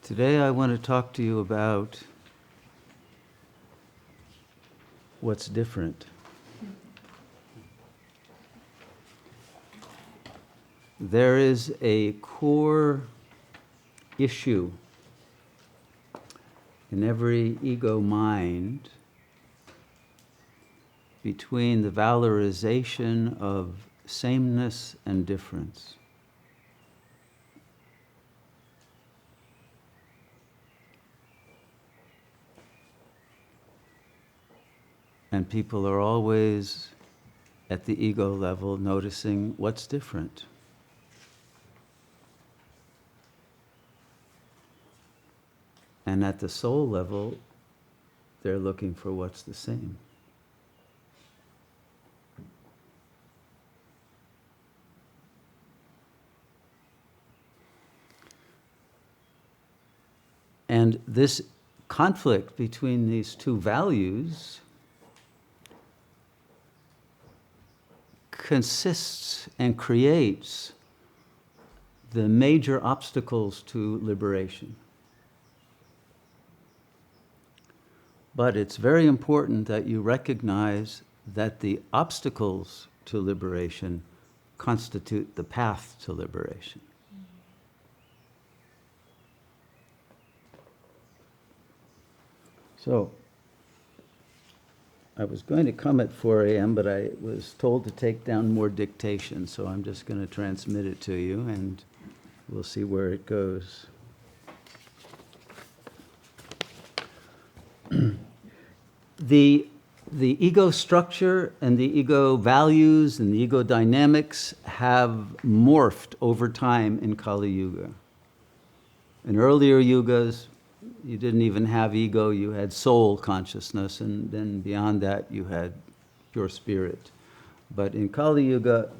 Today I want to talk to you about what's different. There is a core issue in every ego mind between the valorization of sameness and difference. And people are always, at the ego level, noticing what's different. And at the soul level, they're looking for what's the same. And this conflict between these two values consists and creates the major obstacles to liberation. But it's very important that you recognize that the obstacles to liberation constitute the path to liberation. So, I was going to come at 4 a.m., but I was told to take down more dictation, so I'm just going to transmit it to you, and we'll see where it goes. The ego structure and the ego values and the ego dynamics have morphed over time in Kali Yuga. In earlier yugas, you didn't even have ego, you had soul consciousness, and then beyond that you had pure spirit. But in Kali Yuga,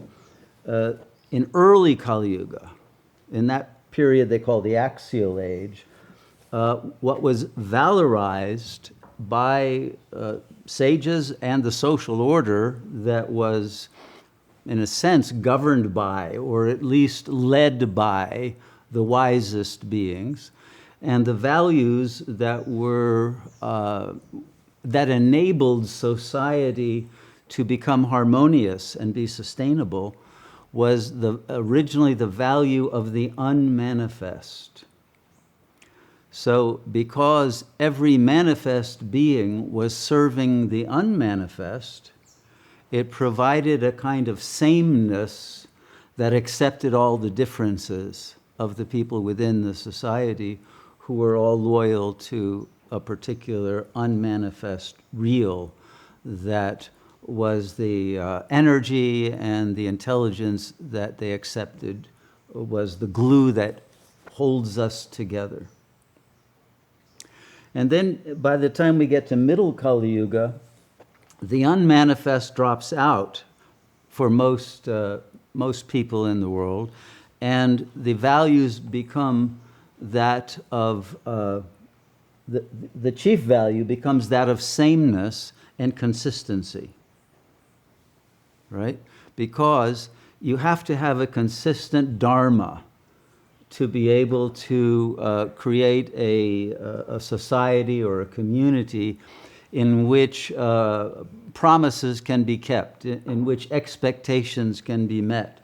in early Kali Yuga, in that period they call the axial age, what was valorized by sages and the social order that was, in a sense, governed by, or at least led by, the wisest beings, and the values that were that enabled society to become harmonious and be sustainable was originally the value of the unmanifest. So because every manifest being was serving the unmanifest, it provided a kind of sameness that accepted all the differences of the people within the society who were all loyal to a particular unmanifest real that was the energy and the intelligence that they accepted was the glue that holds us together. And then by the time we get to middle Kali Yuga, the unmanifest drops out for most people in the world, and the values become that of, the chief value becomes that of sameness and consistency, right? Because you have to have a consistent dharma to be able to create a society or a community in which promises can be kept, in which expectations can be met,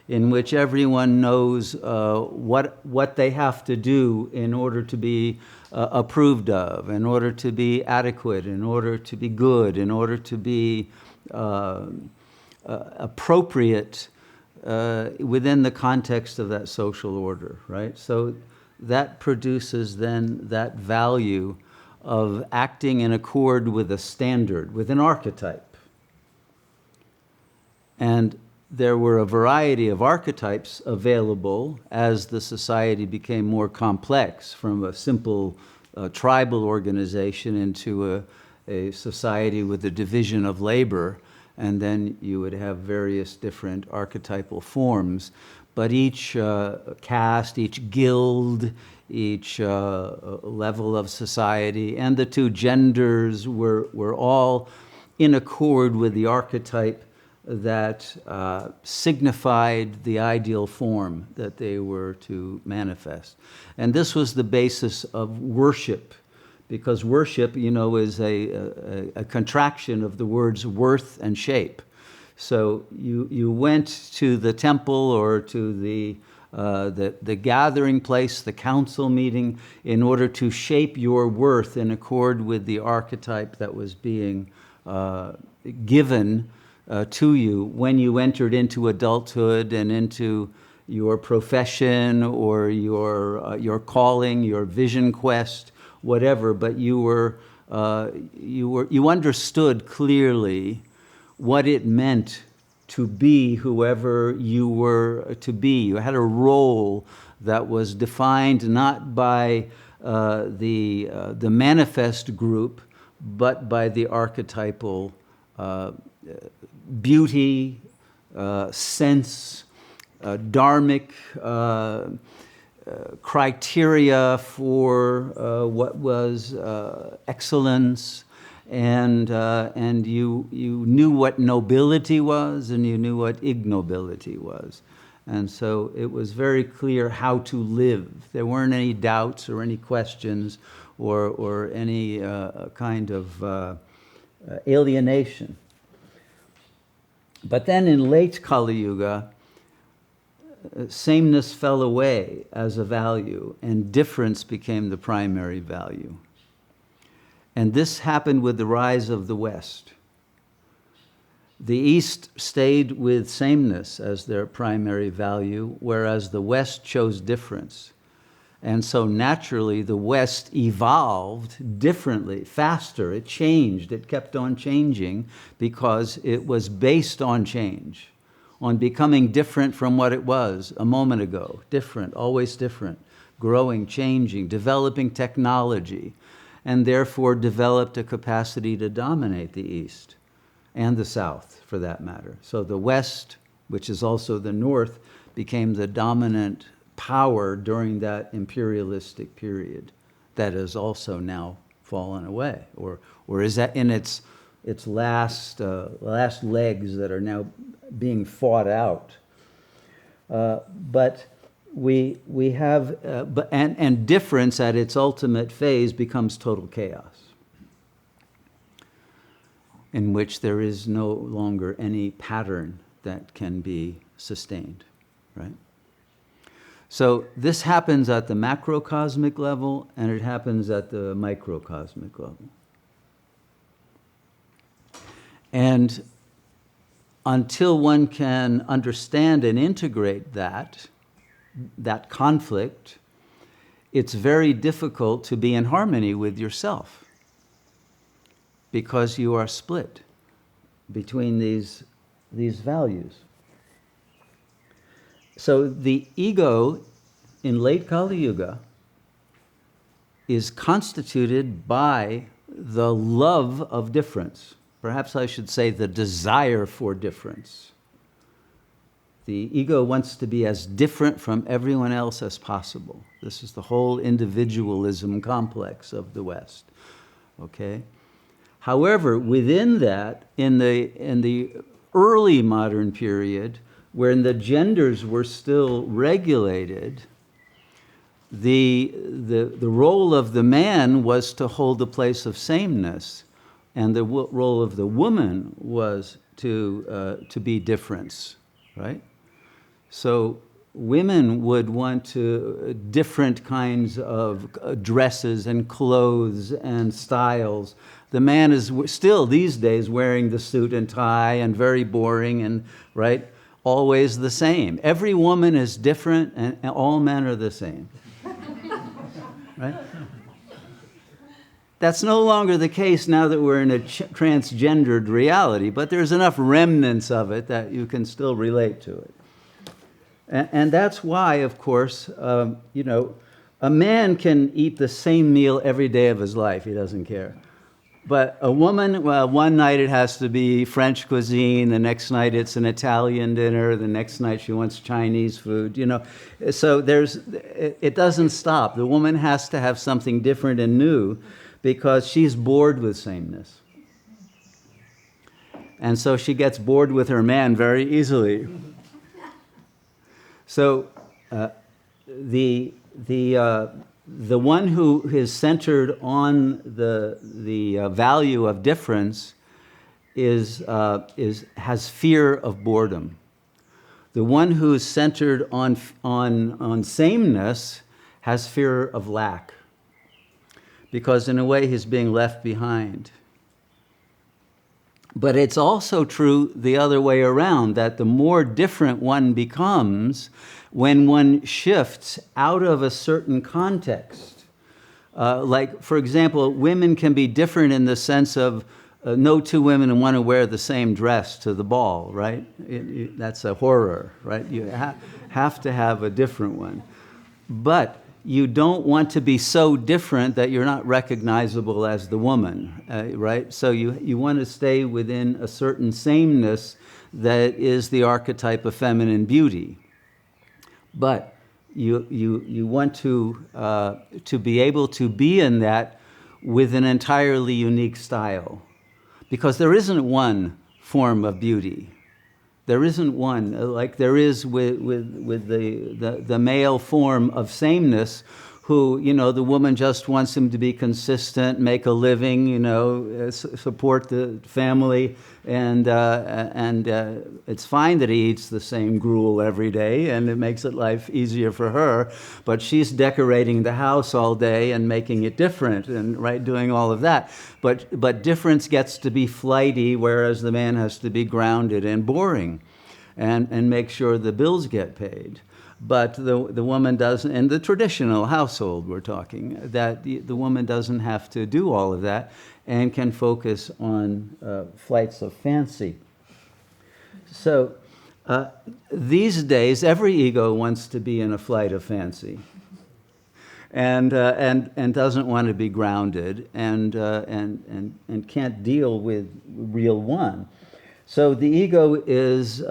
in which everyone knows what they have to do in order to be approved of, in order to be adequate, in order to be good, in order to be appropriate within the context of that social order, right? So that produces then that value of acting in accord with a standard, with an archetype. And there were a variety of archetypes available as the society became more complex, from a simple tribal organization into a society with a division of labor, and then you would have various different archetypal forms. But each caste, each guild, each level of society, and the two genders were all in accord with the archetype that signified the ideal form that they were to manifest. And this was the basis of worship, because worship, is a contraction of the words worth and shape. So you went to the temple or to the gathering place, the council meeting, in order to shape your worth in accord with the archetype that was being given to you when you entered into adulthood and into your profession or your calling, your vision quest, whatever. But you understood clearly what it meant to be whoever you were to be. You had a role that was defined not by the manifest group, but by the archetypal beauty, sense, dharmic criteria for what was excellence, and you knew what nobility was, and you knew what ignobility was. And so it was very clear how to live. There weren't any doubts or any questions or any kind of alienation. But then in late Kali Yuga, sameness fell away as a value, and difference became the primary value. And this happened with the rise of the West. The East stayed with sameness as their primary value, whereas the West chose difference. And so naturally, the West evolved differently, faster. It changed. It kept on changing because it was based on change, on becoming different from what it was a moment ago. Different, always different, growing, changing, developing technology, and therefore developed a capacity to dominate the East and the South, for that matter. So the West, which is also the North, became the dominant power during that imperialistic period that has also now fallen away, or is that in its last legs that are now being fought out. But we have and difference at its ultimate phase becomes total chaos, in which there is no longer any pattern that can be sustained, right? So this happens at the macrocosmic level, and it happens at the microcosmic level. And until one can understand and integrate that conflict, it's very difficult to be in harmony with yourself, because you are split between these values. So the ego in late Kali Yuga is constituted by the love of difference. Perhaps I should say the desire for difference. The ego wants to be as different from everyone else as possible. This is the whole individualism complex of the West. Okay? However, within that, in the early modern period, when the genders were still regulated, the role of the man was to hold the place of sameness, and the role of the woman was to be difference, right? So women would want different kinds of dresses and clothes and styles. The man is still these days wearing the suit and tie and very boring and, right, always the same. Every woman is different and all men are the same. Right? That's no longer the case now that we're in a transgendered reality, but there's enough remnants of it that you can still relate to it. And that's why, of course, a man can eat the same meal every day of his life. He doesn't care. But a woman, well, one night it has to be French cuisine, the next night it's an Italian dinner, the next night she wants Chinese food, So it doesn't stop. The woman has to have something different and new because she's bored with sameness. And so she gets bored with her man very easily. So the one who is centered on the value of difference has fear of boredom. The one who is centered on sameness has fear of lack, because in a way he's being left behind. But it's also true the other way around, that the more different one becomes when one shifts out of a certain context. Like, for example, women can be different in the sense of no two women want to wear the same dress to the ball, right? That's a horror, right? You have to have a different one. But you don't want to be so different that you're not recognizable as the woman, right? So you want to stay within a certain sameness that is the archetype of feminine beauty. But you want to be able to be in that with an entirely unique style. Because there isn't one form of beauty. There isn't one, like there is with the male form of sameness, who, the woman just wants him to be consistent, make a living, support the family, and it's fine that he eats the same gruel every day, and it makes life easier for her, but she's decorating the house all day and making it different, and doing all of that. But difference gets to be flighty, whereas the man has to be grounded and boring, and make sure the bills get paid. But the woman doesn't, in the traditional household we're talking, that the woman doesn't have to do all of that and can focus on flights of fancy. So these days, every ego wants to be in a flight of fancy, and doesn't want to be grounded, and can't deal with real one. So the ego is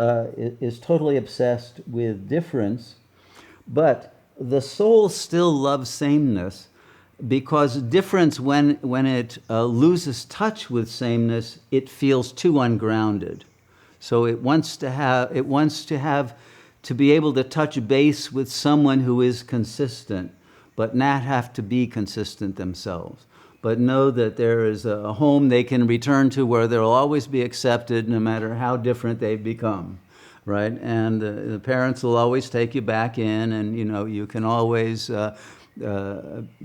totally obsessed with difference, but the soul still loves sameness, because difference, when it loses touch with sameness, it feels too ungrounded. So it wants to be able to touch base with someone who is consistent, but not have to be consistent themselves. But know that there is a home they can return to where they'll always be accepted no matter how different they've become, right? And the parents will always take you back in, and you can always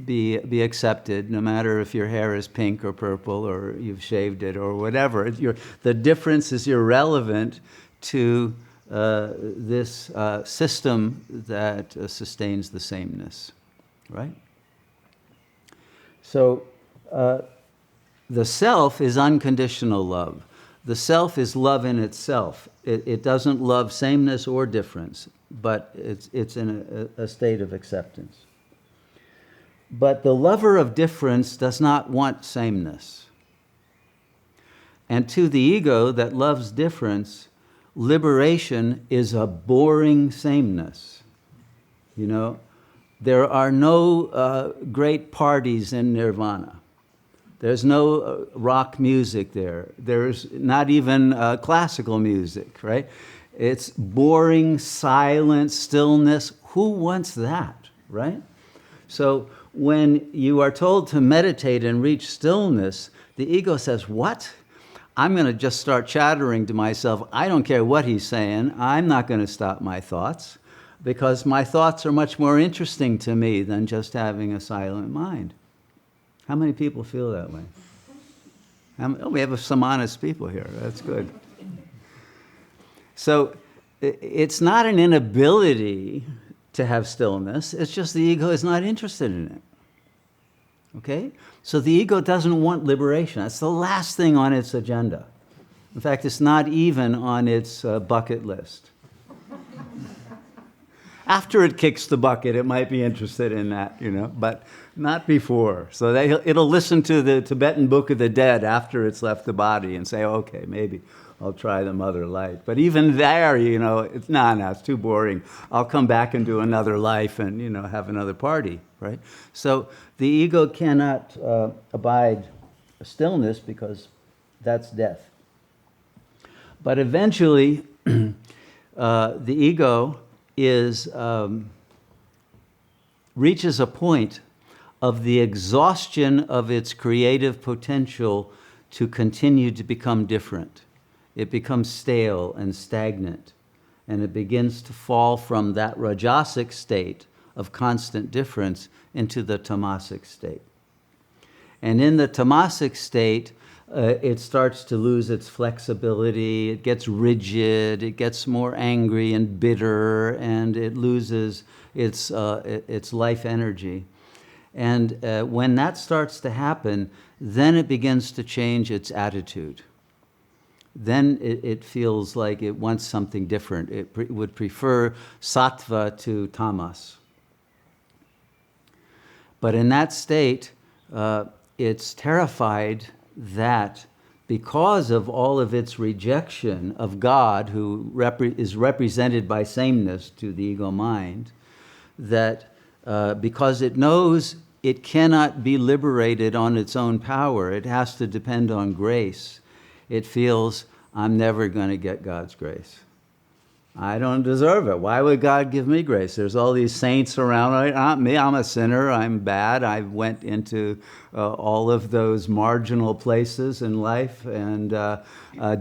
be accepted no matter if your hair is pink or purple or you've shaved it or whatever. The difference is irrelevant to this system that sustains the sameness, right? So the self is unconditional love. The self is love in itself. It doesn't love sameness or difference, but it's in a state of acceptance. But the lover of difference does not want sameness. And to the ego that loves difference, liberation is a boring sameness. There are no great parties in nirvana. There's no rock music there. There's not even classical music, right? It's boring, silent, stillness. Who wants that, right? So when you are told to meditate and reach stillness, the ego says, what? I'm going to just start chattering to myself. I don't care what he's saying. I'm not going to stop my thoughts, because my thoughts are much more interesting to me than just having a silent mind. How many people feel that way? We have some honest people here. That's good. So it's not an inability to have stillness. It's just the ego is not interested in it. Okay? So the ego doesn't want liberation. That's the last thing on its agenda. In fact, it's not even on its bucket list. After it kicks the bucket, it might be interested in that, but not before. So it'll listen to the Tibetan Book of the Dead after it's left the body and say, okay, maybe I'll try the mother light. But even there, it's it's too boring. I'll come back and do another life and, have another party, right? So the ego cannot abide stillness, because that's death. But eventually, the ego reaches a point of the exhaustion of its creative potential to continue to become different. It becomes stale and stagnant, and it begins to fall from that rajasic state of constant difference into the tamasic state. And in the tamasic state, it starts to lose its flexibility, it gets rigid, it gets more angry and bitter, and it loses its life energy. And when that starts to happen, then it begins to change its attitude. Then it feels like it wants something different. It would prefer sattva to tamas. But in that state, it's terrified that because of all of its rejection of God, who is represented by sameness to the ego mind, that because it knows it cannot be liberated on its own power, it has to depend on grace, it feels, I'm never going to get God's grace. I don't deserve it. Why would God give me grace? There's all these saints around. Not me. I'm a sinner. I'm bad. I went into all of those marginal places in life and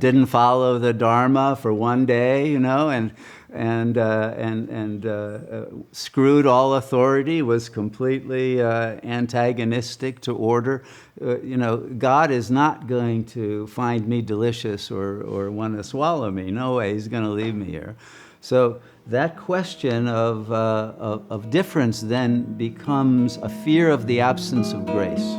didn't follow the Dharma for one day, and screwed all authority, was completely antagonistic to order. God is not going to find me delicious or want to swallow me. No way, he's going to leave me here. So that question of difference then becomes a fear of the absence of grace.